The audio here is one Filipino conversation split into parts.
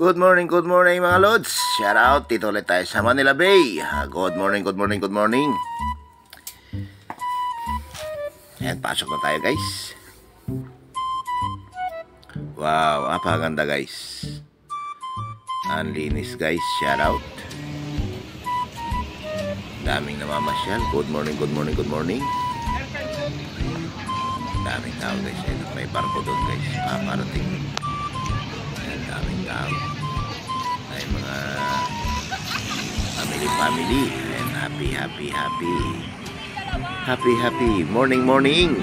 Good morning mga lods. Shout out, dito ulit tayo sa Manila Bay. Good morning. Ayan, pasok na tayo guys. Wow, napakaganda guys. Ang linis guys, shout out. Daming namamasyal. Good morning. Daming tao guys. May barko doon guys, paparating. Daming tao. Ay mga family. And happy morning.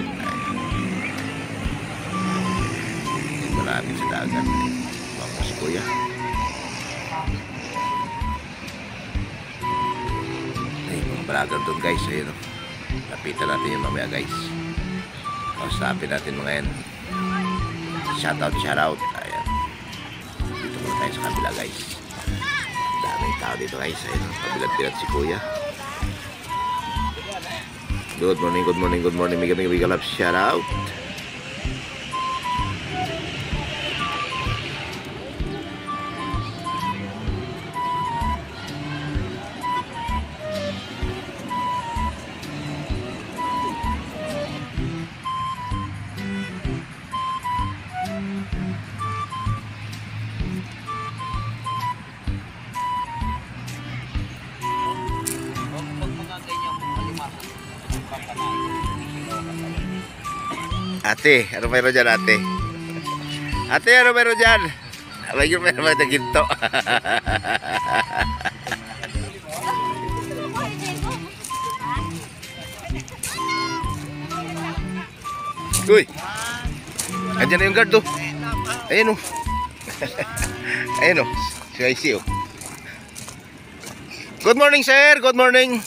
Malapit sa dagat. Vamos kuya. Ay mga brother doon guys. Ayun, lapitan natin yung mamaya guys. Kausapin natin mga yan. Shout out. Ayan. Dito muna tayo sa kabila guys. Daming tao dito guys. Ayun, pabilat-bilat si kuya. Good morning. Mega love, shout out. Ate, ano meron dyan ate? Ate, ano meron dyan? Meron na ginto. Uy! Andyan na yung guard oh. Ayan oh. Ayan oh. Si IC oh. Good morning sir, good morning.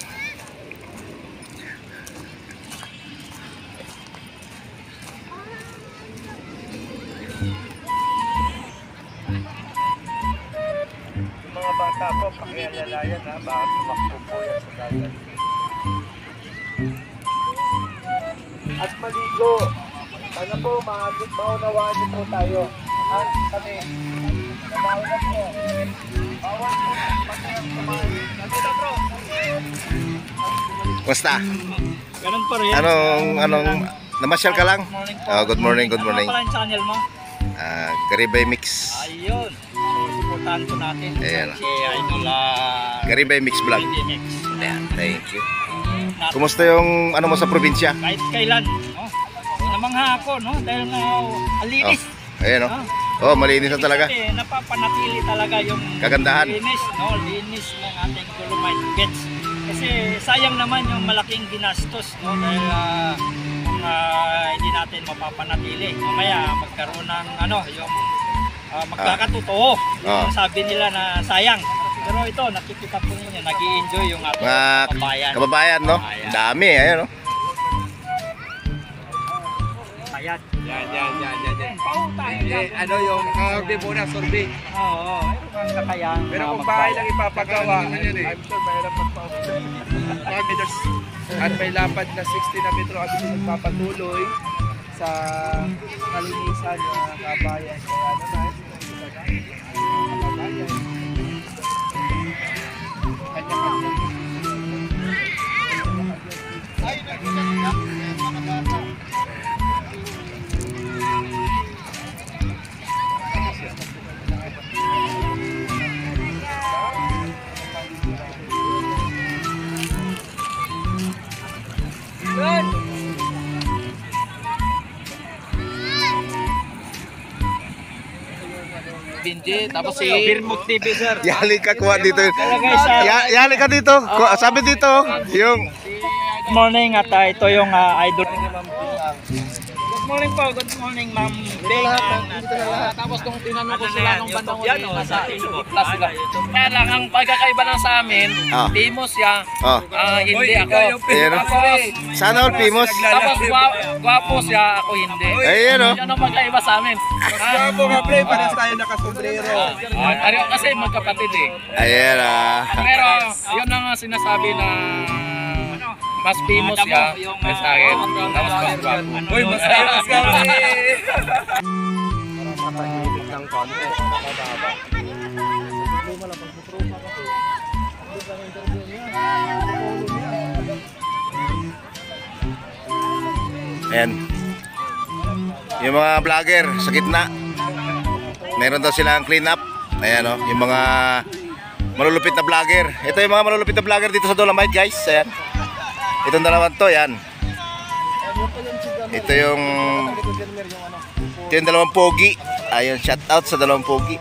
Bata po, pakialalayan ha, baka tumakbo po yan sa dagat. At maligo, sana po maunawaan niyo po tayo. At kami, nabawalan po. Bawal po, pagkayang kumain. Nandito bro! Basta? Ganun pa rin. Anong, namasyal ka lang? Good morning. Ano pala yung channel mo? Garibay Mix. Ayun. Supportahan ko natin. Ayan. Si Idol Garibay Mix Vlog. Mix. Ayan, thank you. Kumusta yung ano mo sa probinsya? Kahit kailan, no? Namangha ako, no? Dahil na alinis. Ayan, no? Oh, malinis na talaga. Kasi napapanatili talaga yung kagandahan. Linis, no? Linis ng ating Dolomite Beach. Kasi sayang naman yung malaking ginastos, no? Dahil kung hindi natin mapapanatili, mamaya magkaroon ng yung magkakatotoo. Yung sabi nila na sayang. Pero ito, nakikita po ninyo, nag-i-enjoy yung ating kababayan, no? Ayan. Dami, ayan, no? Ayan. Yan. Ano yung survey muna, survey. Oo. Ang kakayang. Pero kung bahay lang ipapagawa, I'm sure mahirap magpa-observe. Meters at may lapad na 60 na metro at magpapatuloy sa kalinisan ng kabayan. Kaya Binji, tapos si Birmut TV sir. Yali ka kuha dito. Yali ka dito. Sabi dito yung good morning at ito yung idol. Good morning ma'am. tapos nung tinanong ko sila nung bandang huli, nasa plus sila. Kaya lang, ang pagkakaiba lang sa amin, Timos siya, hindi ako. sana all Pimos. Tapos gwapo siya, ako hindi. Ayan o. Yan ang magkaiba sa amin. Gwapo nga pre, pares tayo nakasombrero. Kasi magkapatid eh. Ayan Pero yun ang sinasabi na mas Timos siya sa akin. Tapos mas gwapo. Uy, mas famous ka pre! ng konti. Makababa. Problema lang pag tropa kasi. Hindi ka interview niya. Ayan. Yung mga vlogger sa gitna. Meron daw silang clean up. Ayan o, yung mga malulupit na vlogger. Ito yung mga malulupit na vlogger dito sa Dolomite, guys. Ayan. Itong dalawang to, yan. Ito yung dalawang pogi. Ayun, shout out sa dalawang pogi.